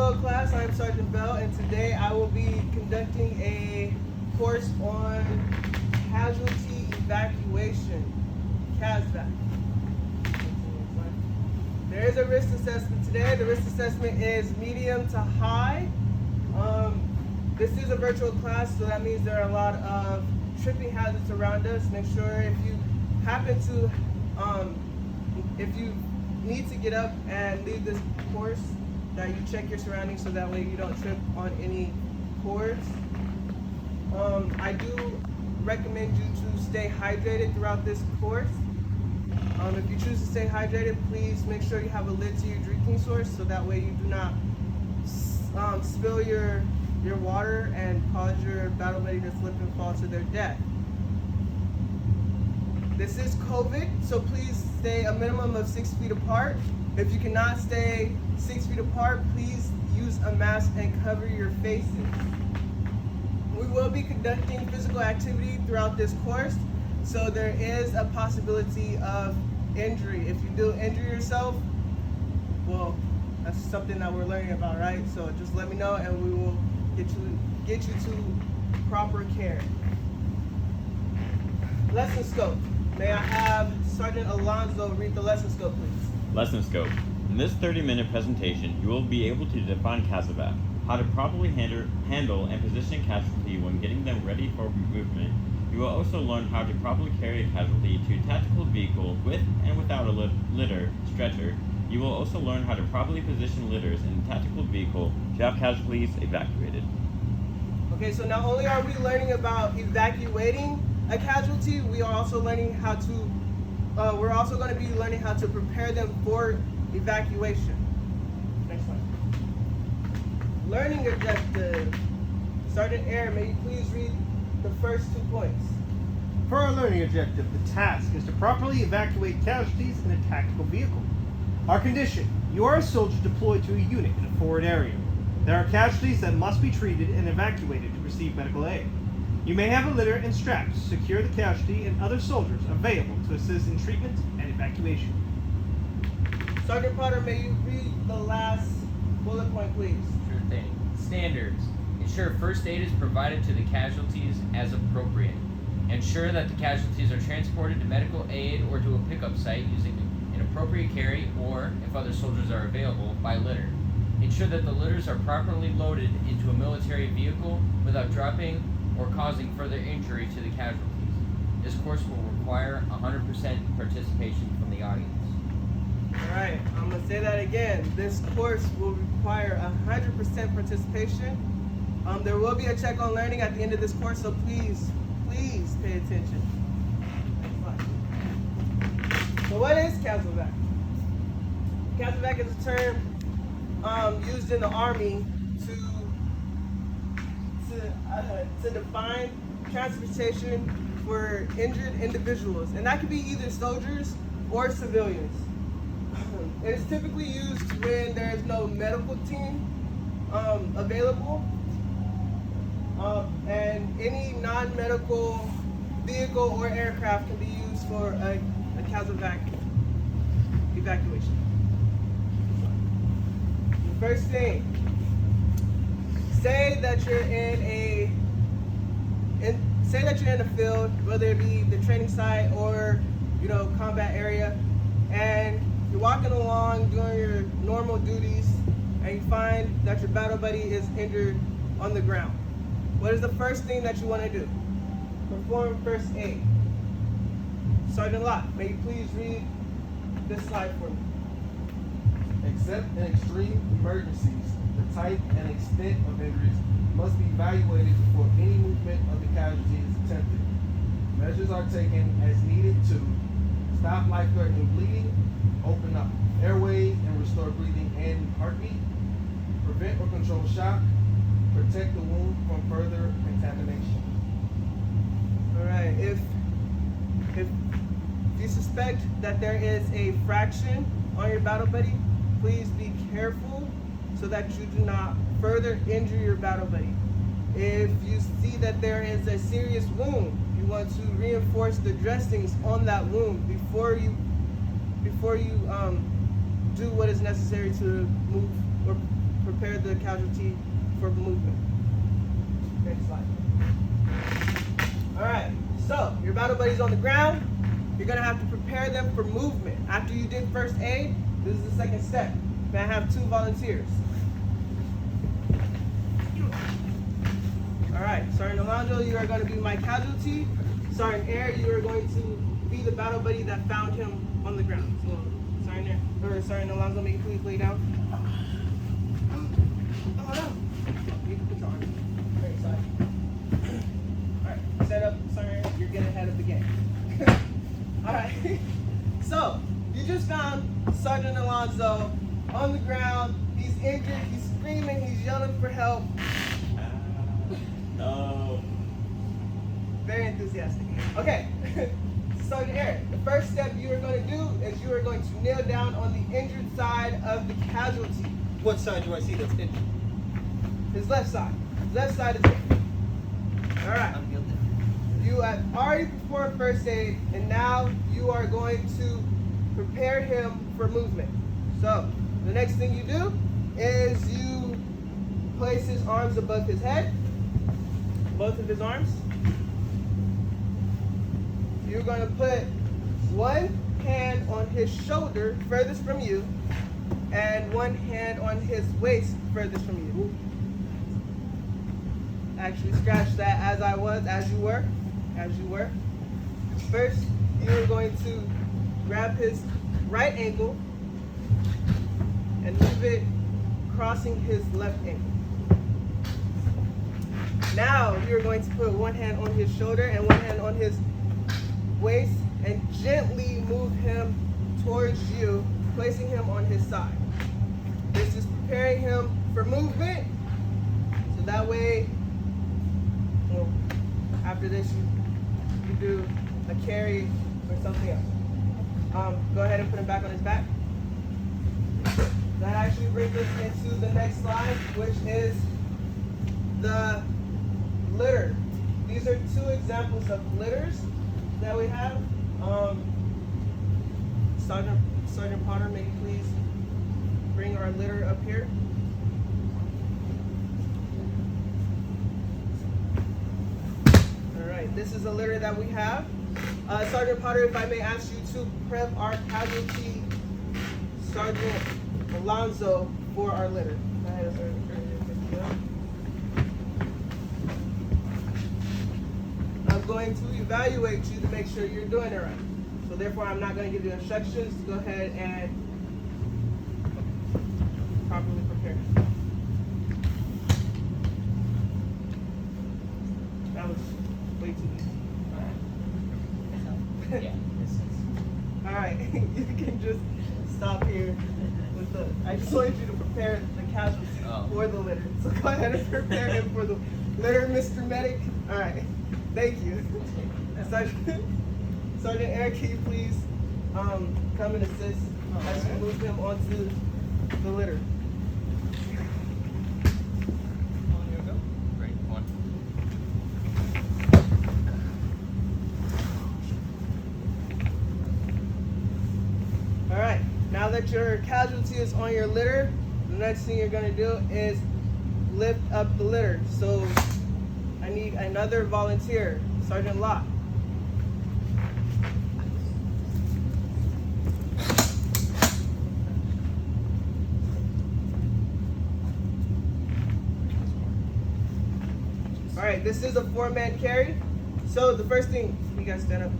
Hello class, I'm Sergeant Bell, and today I will be conducting a course on Casualty Evacuation, CASEVAC. There is a risk assessment today. The risk assessment is medium to high. This is a virtual class, so that means there are a lot of tripping hazards around us. Make sure if you happen to, if you need to get up and leave this course, that you check your surroundings so that way you don't trip on any cords. I do recommend you to stay hydrated throughout this course. If you choose to stay hydrated, please make sure you have a lid to your drinking source so that way you do not spill your water and cause your battle buddy to slip and fall to their death. This is COVID, so please stay a minimum of 6 feet apart. If you cannot stay 6 feet apart, please use a mask and cover your faces. We will be conducting physical activity throughout this course, so there is a possibility of injury. If you do injure yourself, well, that's something that we're learning about, right? So just let me know and we will get you to proper care. Lesson scope. May I have Sergeant Alonzo read the lesson scope, please? Lesson scope. In this 30-minute presentation, you will be able to define CASEVAC, how to properly handle and position a casualty when getting them ready for movement. You will also learn how to properly carry a casualty to a tactical vehicle with and without a litter stretcher. You will also learn how to properly position litters in a tactical vehicle to have casualties evacuated. Okay, so not only are we learning about evacuating a casualty, we are also learning how to, we're also going to be learning how to prepare them for evacuation. Next slide. Learning objective. Sergeant Air, may you please read the first 2 points. For our learning objective, the task is to properly evacuate casualties in a tactical vehicle. Our condition: you are a soldier deployed to a unit in a forward area. There are casualties that must be treated and evacuated to receive medical aid. You may have a litter and straps to secure the casualty and other soldiers available to assist in treatment and evacuation. Sergeant Potter, may you read the last bullet point, please? Sure thing. Standards. Ensure first aid is provided to the casualties as appropriate. Ensure that the casualties are transported to medical aid or to a pickup site using an appropriate carry or, if other soldiers are available, by litter. Ensure that the litters are properly loaded into a military vehicle without dropping or causing further injury to the casualties. This course will require 100% participation from the audience. Alright, I'm going to say that again. This course will require 100% participation. There will be a check on learning at the end of this course, so please pay attention. So what is CASEVAC? CASEVAC is a term used in the Army to define transportation for injured individuals, and that could be either soldiers or civilians. It is typically used when there is no medical team available, and any non-medical vehicle or aircraft can be used for a CASEVAC evacuation. The first thing, say that you're in a field, whether it be the training site or combat area, and you're walking along doing your normal duties, and you find that your battle buddy is injured on the ground. What is the first thing that you want to do? Perform first aid. Sergeant Locke, may you please read this slide for me? Except in extreme emergencies, the type and extent of injuries must be evaluated before any movement of the casualty is attempted. Measures are taken as needed to stop life-threatening bleeding, open up airways and restore breathing and heartbeat, prevent or control shock, protect the wound from further contamination. All right, if you suspect that there is a fraction on your battle buddy, please be careful so that you do not further injure your battle buddy. If you see that there is a serious wound, you want to reinforce the dressings on that wound before you do what is necessary to move or prepare the casualty for movement. Next slide. All right, so your battle buddy's on the ground. You're gonna have to prepare them for movement. After you did first aid, this is the second step. May I have 2 volunteers? All right, Sergeant Alonso, you are going to be my casualty. Sergeant Air, you are going to be the battle buddy that found him on the ground. So, Sergeant Alonso, may you please lay down. Oh no! You can put your arm. Great side. All right, set up, Sergeant. You're getting ahead of the game. All right. So you just found Sergeant Alonso on the ground. He's injured. He's screaming. He's yelling for help. No. Very enthusiastic. Okay. Sergeant Eric, the first step you are going to do is you are going to kneel down on the injured side of the casualty. What side do I see that's injured? His left side. His left side is injured. All right. You have already performed first aid, and now you are going to prepare him for movement. So the next thing you do is you place his arms above his head, both of his arms. You're going to put one hand on his shoulder furthest from you, and one hand on his waist furthest from you. Actually, scratch that as you were. First, you're going to grab his right ankle and move it crossing his left ankle. Now, you're going to put one hand on his shoulder and one hand on his waist and gently move him towards you, placing him on his side. This is preparing him for movement, so that way, after this, you do a carry or something else. Go ahead and put him back on his back. That actually brings us into the next slide, which is the litter. These are 2 examples of litters that we have. Sergeant Potter, may you please bring our litter up here. All right, this is a litter that we have. Sergeant Potter, if I may ask you to prep our casualty, Sergeant Alonso, for our litter. Go ahead, Sergeant. I'm going to evaluate you to make sure you're doing it right. So therefore, I'm not going to give you instructions to go ahead and properly prepare. That was way too easy. Yeah. All right, you can just stop here with the. I just wanted you to prepare the casualty for the litter. So go ahead and prepare him for the litter, Mr. Medic. All right, thank you. Sergeant Eric, can you please come and assist as we move him onto the litter? Here we go. Great. One. All right, now that your casualty is on your litter, the next thing you're gonna do is lift up the litter. So I need another volunteer, Sergeant Locke. All right, this is a 4-man carry. So the first thing, you guys stand up.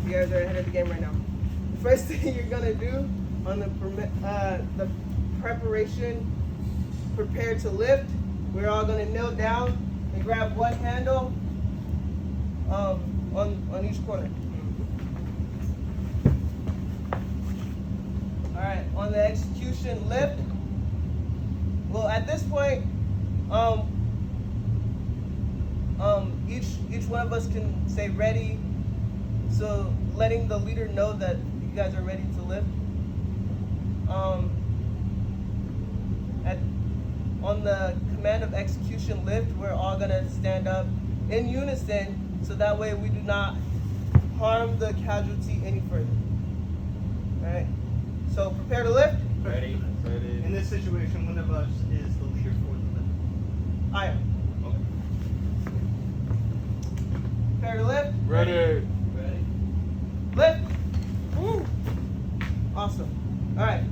You guys are ahead of the game right now. The first thing you're gonna do on the preparation, prepare to lift, we're all gonna kneel down and grab one handle on each corner. All right, on the execution lift, well, at this point, each one of us can say ready, so letting the leader know that you guys are ready to lift. On the command of execution lift, we're all gonna stand up in unison, so that way we do not harm the casualty any further. All right, so prepare to lift. Ready. In this situation, one of us is the leader for the lift. I am. Okay. Prepare to lift. Ready. Lift. Woo. Awesome. All right.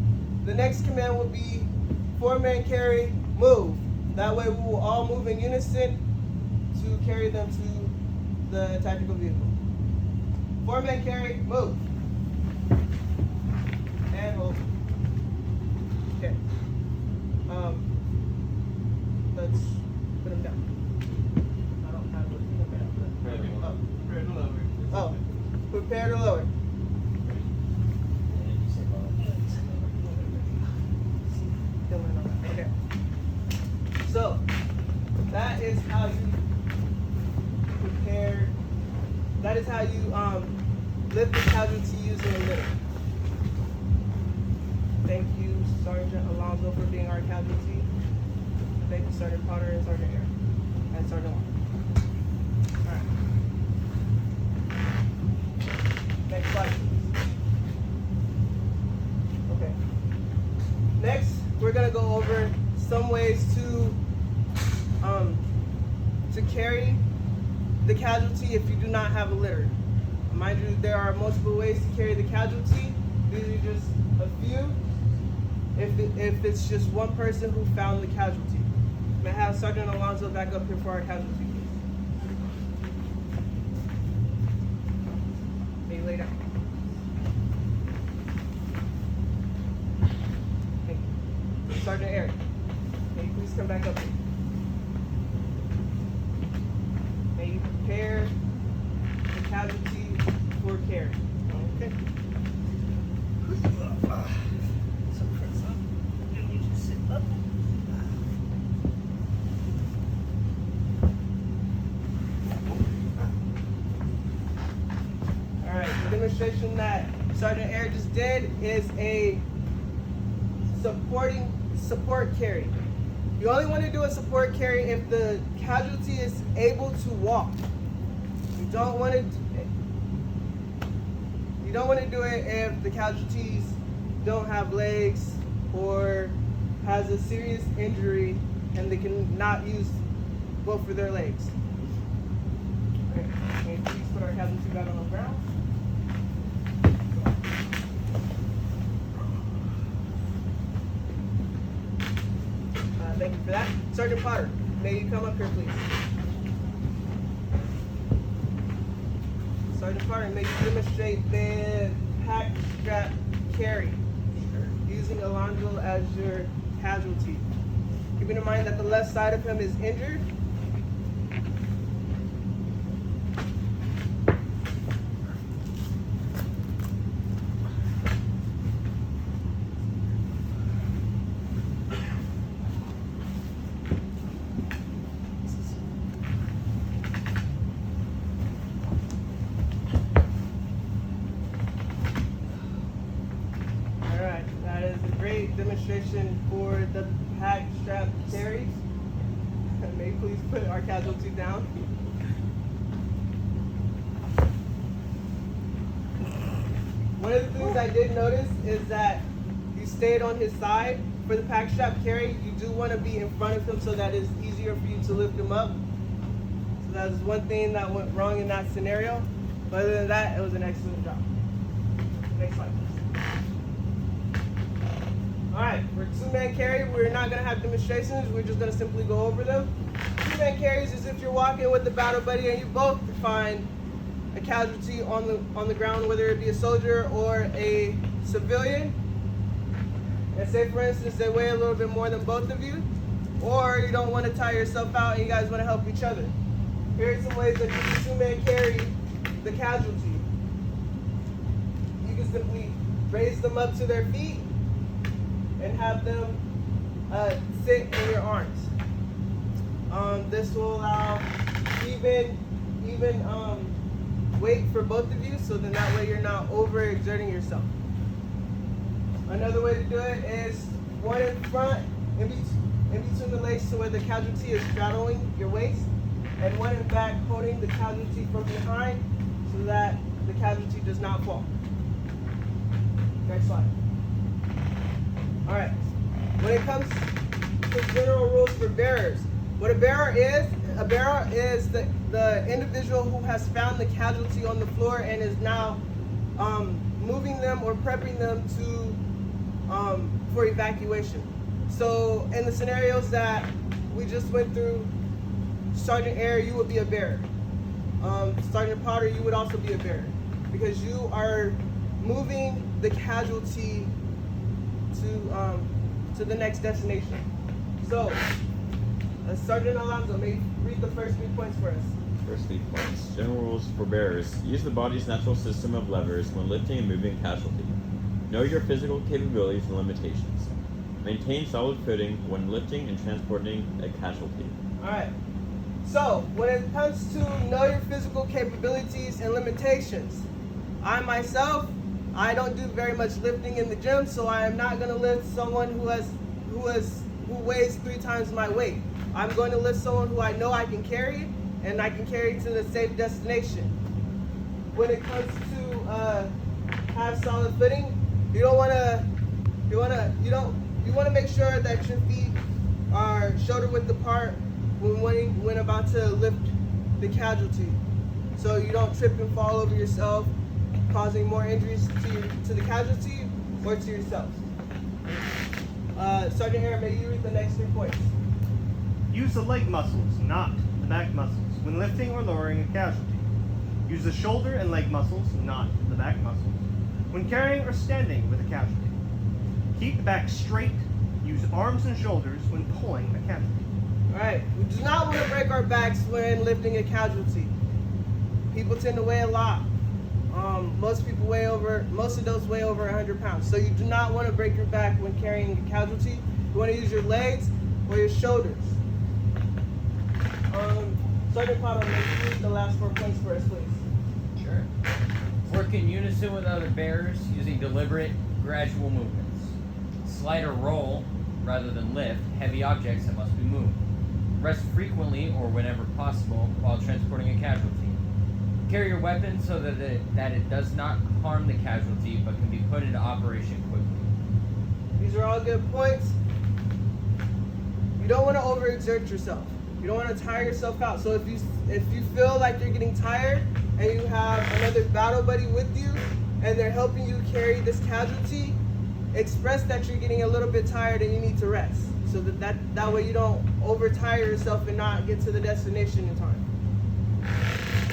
The next command will be 4-man carry, move. That way we will all move in unison to carry them to the tactical vehicle. 4-man carry, move. And hold. Okay. Let's put them down. I don't have what put them down. Oh, prepare to lower. Okay. So that is how you prepare. That is how you lift the casualty using a litter. Thank you, Sergeant Alonzo, for being our casualty. Thank you, Sergeant Potter and Sergeant Air and Sergeant Long. All right. Next slide, please. Okay. Next, we're gonna go over some ways to carry the casualty if you do not have a litter. Mind you, there are multiple ways to carry the casualty. These are just a few. If it's just one person who found the casualty. May I have Sergeant Alonzo back up here for our casualty, please. May you lay down. Thank you. Sergeant Eric, may you please come back up here. May you prepare the casualty for carry. Okay. The demonstration that Sergeant Air just did is a support carry. You only want to do a support carry if the casualty is able to walk. You don't want to do it if the casualties don't have legs or has a serious injury and they cannot use both of their legs. Okay. Can you please put our casualty back on the ground? Thank you for that. Sergeant Potter, may you come up here, please. Sergeant Potter, may you demonstrate the pack strap carry using Alonzo as your casualty. Keeping in mind that the left side of him is injured. Demonstration for the pack strap carry. May you please put our casualty down. One of the things I did notice is that you stayed on his side. For the pack strap carry, you do want to be in front of him so that it's easier for you to lift him up. So that is one thing that went wrong in that scenario. But other than that, it was an excellent job. Next slide, please. Alright, for 2-man carry, we're not going to have demonstrations, we're just going to simply go over them. 2-man carries is if you're walking with a battle buddy and you both find a casualty on the ground, whether it be a soldier or a civilian. And say for instance they weigh a little bit more than both of you, or you don't want to tire yourself out and you guys want to help each other. Here are some ways that you can 2-man carry the casualty. You can simply raise them up to their feet and have them sit in your arms. This will allow even weight for both of you, so then that way you're not overexerting yourself. Another way to do it is one in front, in between the legs to where the casualty is straddling your waist, and one in back holding the casualty from behind so that the casualty does not fall. Next slide. All right. When it comes to general rules for bearers, what a bearer is the individual who has found the casualty on the floor and is now moving them or prepping them to for evacuation. So in the scenarios that we just went through, Sergeant Air, you would be a bearer. Sergeant Potter, you would also be a bearer, because you are moving the casualty to the next destination. So, Sergeant Alonso, may you read the first 3 points for us. First 3 points. General rules for bearers. Use the body's natural system of levers when lifting and moving a casualty. Know your physical capabilities and limitations. Maintain solid footing when lifting and transporting a casualty. Alright. So, when it comes to know your physical capabilities and limitations, I myself, I don't do very much lifting in the gym, so I am not going to lift someone who weighs 3 times my weight. I'm going to lift someone who I know I can carry, and I can carry to the safe destination. When it comes to have solid footing, you want to make sure that your feet are shoulder width apart when about to lift the casualty, so you don't trip and fall over yourself, causing more injuries to the casualty or to yourself. Sergeant Air, may you read the next 3 points. Use the leg muscles, not the back muscles, when lifting or lowering a casualty. Use the shoulder and leg muscles, not the back muscles, when carrying or standing with a casualty. Keep the back straight. Use arms and shoulders when pulling a casualty. Alright, we do not want to break our backs when lifting a casualty. People tend to weigh a lot. Most adults weigh over 100 pounds. So you do not want to break your back when carrying a casualty. You want to use your legs or your shoulders. Sergeant Potter, may you read the last 4 points for us, please. Sure. Work in unison with other bearers using deliberate, gradual movements. Slide or roll, rather than lift, heavy objects that must be moved. Rest frequently or whenever possible while transporting a casualty. Carry your weapon so that it does not harm the casualty but can be put into operation quickly. These are all good points. You don't want to overexert yourself. You don't want to tire yourself out. So if you feel like you're getting tired and you have another battle buddy with you and they're helping you carry this casualty, express that you're getting a little bit tired and you need to rest, so that way you don't overtire yourself and not get to the destination in time.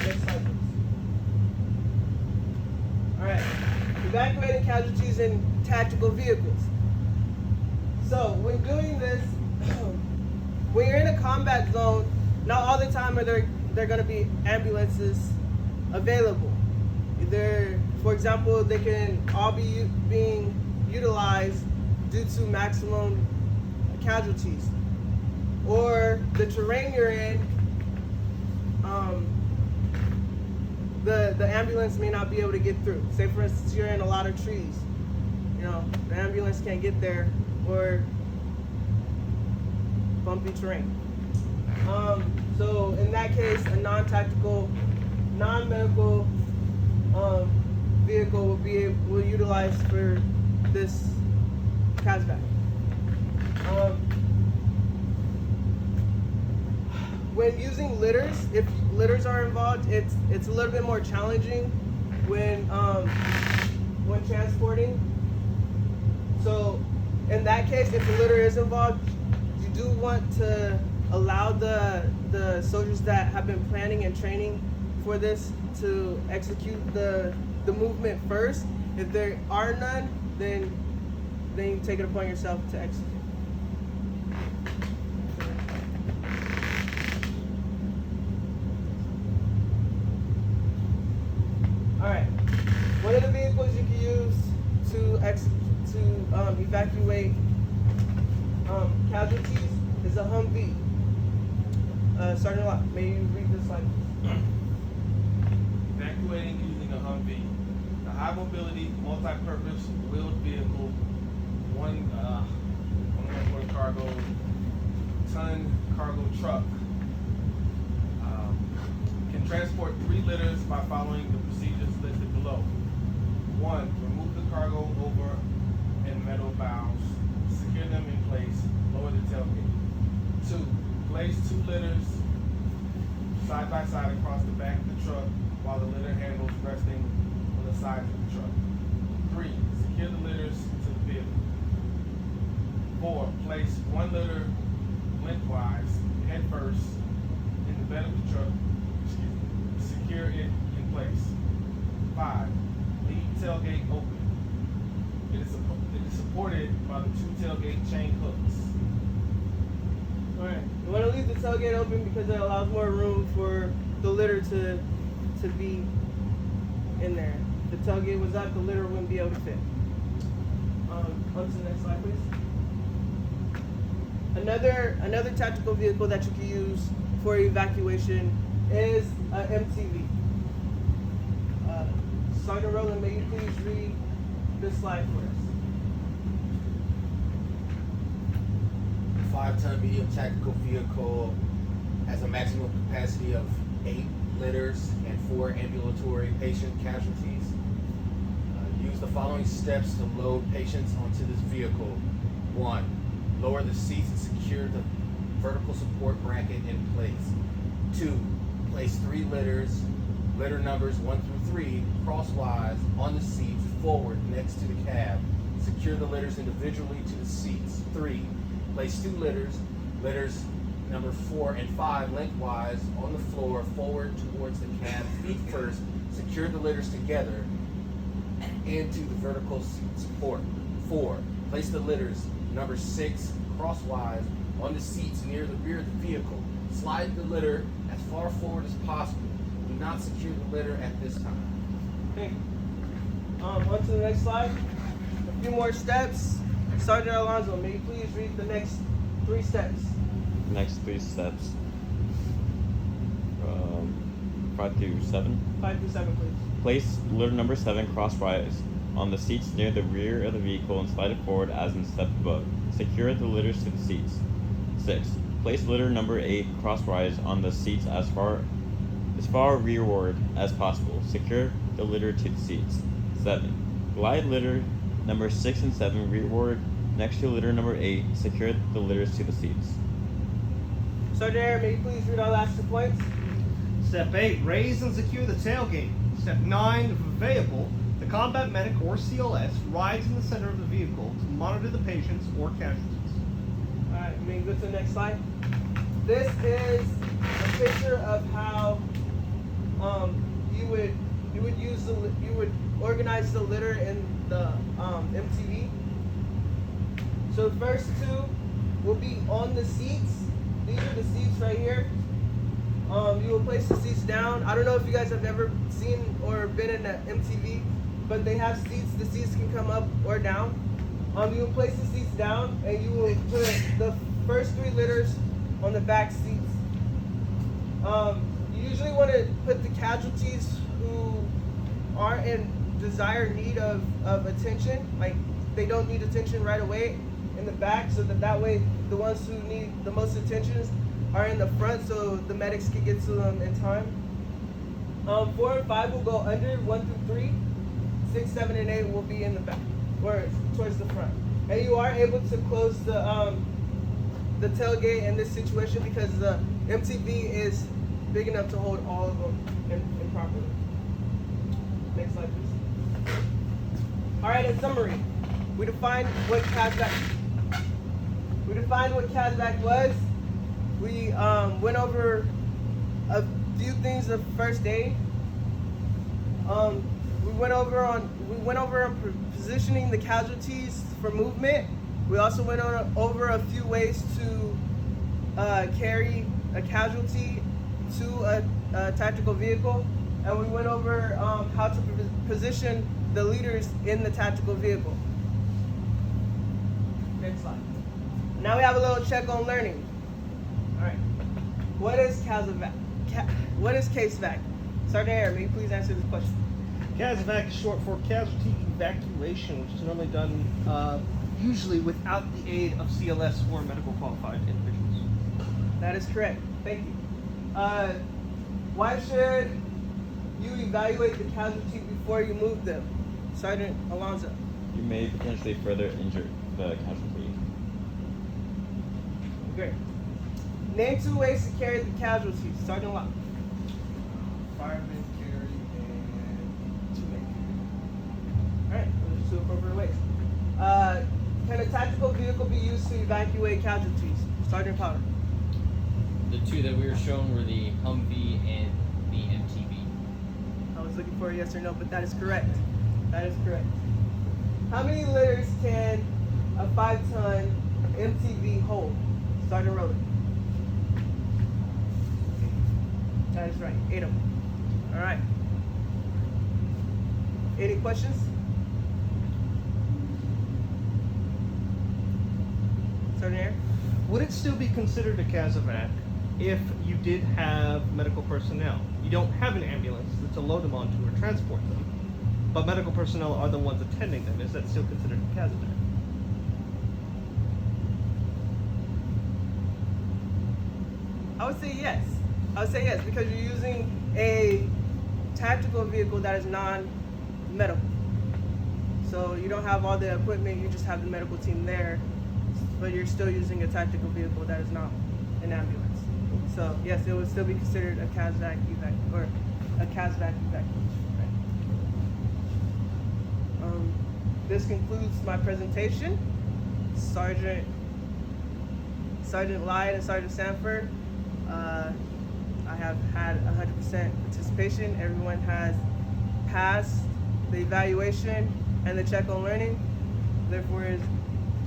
Next slide, please. Alright, evacuating casualties in tactical vehicles. So when doing this, when you're in a combat zone, not all the time are there going to be ambulances available. Either, for example, they can all be being utilized due to maximum casualties, or the terrain you're in, the ambulance may not be able to get through. Say for instance you're in a lot of trees, the ambulance can't get there, or bumpy terrain. So in that case, a non-tactical, non-medical vehicle will utilize for this CASEVAC. When using litters, if litters are involved, it's a little bit more challenging when transporting. So in that case, if the litter is involved, you do want to allow the soldiers that have been planning and training for this to execute the movement first. If there are none, then you take it upon yourself to execute. Alright, one of the vehicles you can use to evacuate casualties is a Humvee. Sergeant Locke, may you read this slide? Evacuating using a Humvee. A high mobility, multi-purpose wheeled vehicle, one cargo, ton cargo truck. Can transport 3 litters by following the procedures listed below. 1. Remove the cargo over and metal valves. secure them in place, lower the tailgate. 2. Place 2 litters side by side across the back of the truck while the litter handles resting on the sides of the truck. 3. Secure the litters to the vehicle. 4. Place 1 litter lengthwise, head first, in the bed of the truck. Secure it in place. 5. Leave tailgate open. It is supported by the 2 tailgate chain hooks. Alright, you want to leave the tailgate open because it allows more room for the litter to be in there. If the tailgate was up, the litter wouldn't be able to fit. On to the next slide, please. Another tactical vehicle that you can use for evacuation is an MTV. Sergeant Rowland, may you please read this slide for us? 5-ton medium tactical vehicle has a maximum capacity of 8 litters and 4 ambulatory patient casualties. Use the following steps to load patients onto this vehicle. 1. Lower the seats and secure the vertical support bracket in place. 2. Place 3 litters, litter numbers 1 through 3, crosswise on the seats forward next to the cab. Secure the litters individually to the seats. 3. Place 2 litters, litters number 4 and 5 lengthwise on the floor forward towards the cab, feet first. Secure the litters together into the vertical support. 4. Place the litters number 6 crosswise on the seats near the rear of the vehicle. Slide the litter as far forward as possible. Do not secure the litter at this time. Thank you. On to the next slide. A few more steps. Sergeant Alonzo, may you please read the next 3 steps? Next 3 steps. 5 through 7. 5 through 7, please. Place litter number 7 crosswise on the seats near the rear of the vehicle and slide it forward as in step above. Secure the litters to the seats. 6. Place litter number 8 crosswise on the seats as far rearward as possible. Secure the litter to the seats. 7. Glide litter number 6 and 7 rearward next to litter number 8. Secure the litters to the seats. Sergeant Aaron, may you please read our last 2 points? Step 8, raise and secure the tailgate. Step 9, if available, the combat medic or CLS rides in the center of the vehicle to monitor the patients or casualties. Alright, may you go to the next slide? This is a picture of how you would organize the litter in the MTV. So the first 2 will be on the seats. These are the seats right here. You will place the seats down. I don't know if you guys have ever seen or been in an MTV, but they have seats. The seats can come up or down. You will place the seats down, and you will put the first 3 litters on the back seats. You usually want to put the casualties who are in desired need of attention, like they don't need attention right away, in the back, so that way the ones who need the most attention are in the front, so the medics can get to them in time. 4 and 5 will go under 1 through 3. 6, 7, and 8 will be in the back, or towards the front. And you are able to close the tailgate in this situation because the MTV is big enough to hold all of them in properly. Next slide, please. All right, in summary, we defined what CASEVAC was. We went over a few things of first aid. We went over on positioning the casualties for movement. We also went over a few ways to carry a casualty to a tactical vehicle, and we went over how to position the leaders in the tactical vehicle. Next slide. Now we have a little check on learning. All right. What is CASEVAC? What is CASEVAC? Sergeant Aaron, may you please answer this question? CASEVAC is short for Casualty Evacuation, which is normally done usually without the aid of CLS or medical qualified individuals. That is correct. Thank you. Why should you evaluate the casualty before you move them? Sergeant Alonzo. You may potentially further injure the casualty. Great. Name 2 ways to carry the casualties. Sergeant Locke. Firemen carry and teammate Alright, those are 2 appropriate ways. Can a tactical vehicle be used to evacuate casualties? Sergeant Powder. The 2 that we were shown were the Humvee and the MTV. I was looking for a yes or no, but that is correct. That is correct. How many litters can a 5-ton MTV hold? Sergeant Rowley. That is right. 8 of them. All right. Any questions? Sergeant Air? Would it still be considered a CASEVAC if you did have medical personnel? You don't have an ambulance to load them onto or transport them, but medical personnel are the ones attending them. Is that still considered a CASEVAC? I would say yes. I would say yes because you're using a tactical vehicle that is non-medical. So you don't have all the equipment, you just have the medical team there, but you're still using a tactical vehicle that is not an ambulance. So yes, it would still be considered a CASEVAC or a CASEVAC evacuation. Right? This concludes my presentation. Sergeant Lyde and Sergeant Sanford, I have had 100% participation. Everyone has passed the evaluation and the check on learning. Therefore,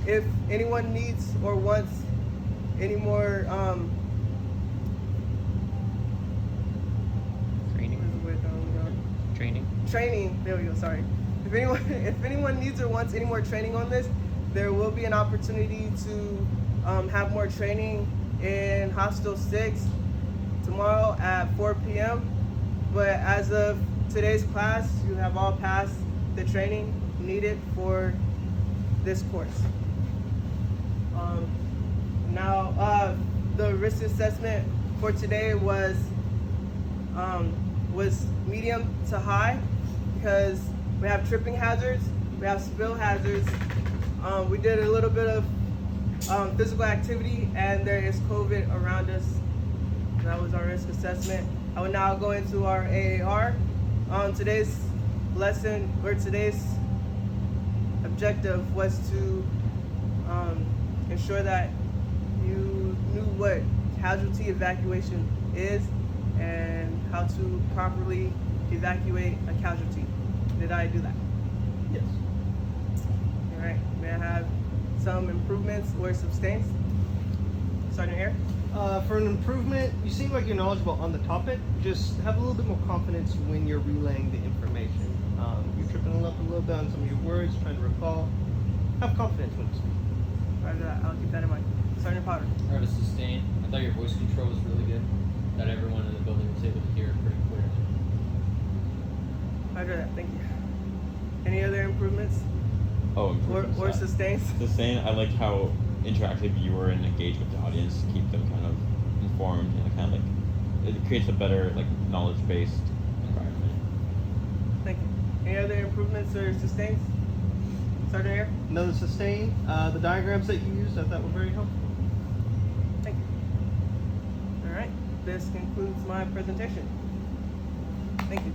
if anyone needs or wants any more training, there we go, sorry. If anyone needs or wants any more training on this, there will be an opportunity to have more training in Hostel 6 tomorrow at 4 p.m. But as of today's class, you have all passed the training needed for this course. Now, the risk assessment for today was medium to high because we have tripping hazards, we have spill hazards. We did a little bit of physical activity, and there is COVID around us. That was our risk assessment. I will now go into our AAR. Today's lesson, or today's objective, was to ensure that you knew what casualty evacuation is and how to properly evacuate a casualty. Did I do that? Yes. All right. May I have some improvements or sustains? Sergeant Air? For an improvement, you seem like you're knowledgeable on the topic. Just have a little bit more confidence when you're relaying the information. You're tripping up a little bit on some of your words, trying to recall. Have confidence when you speak. Roger that. I'll keep that in mind. Sergeant Potter? I heard a sustain. I thought your voice control was really good. That everyone in the building was able to hear it pretty clearly. Roger that. Thank you. Any other improvements? Oh, improvements. Or sustains? Sustain, I liked how interactive you were and engaged with the audience, keep them kind of informed and kind of like, it creates a better like knowledge-based environment. Thank you. Any other improvements or sustains? Sergeant Air? Another sustain. The diagrams that you used, I thought were very helpful. Thank you. All right. This concludes my presentation. Thank you.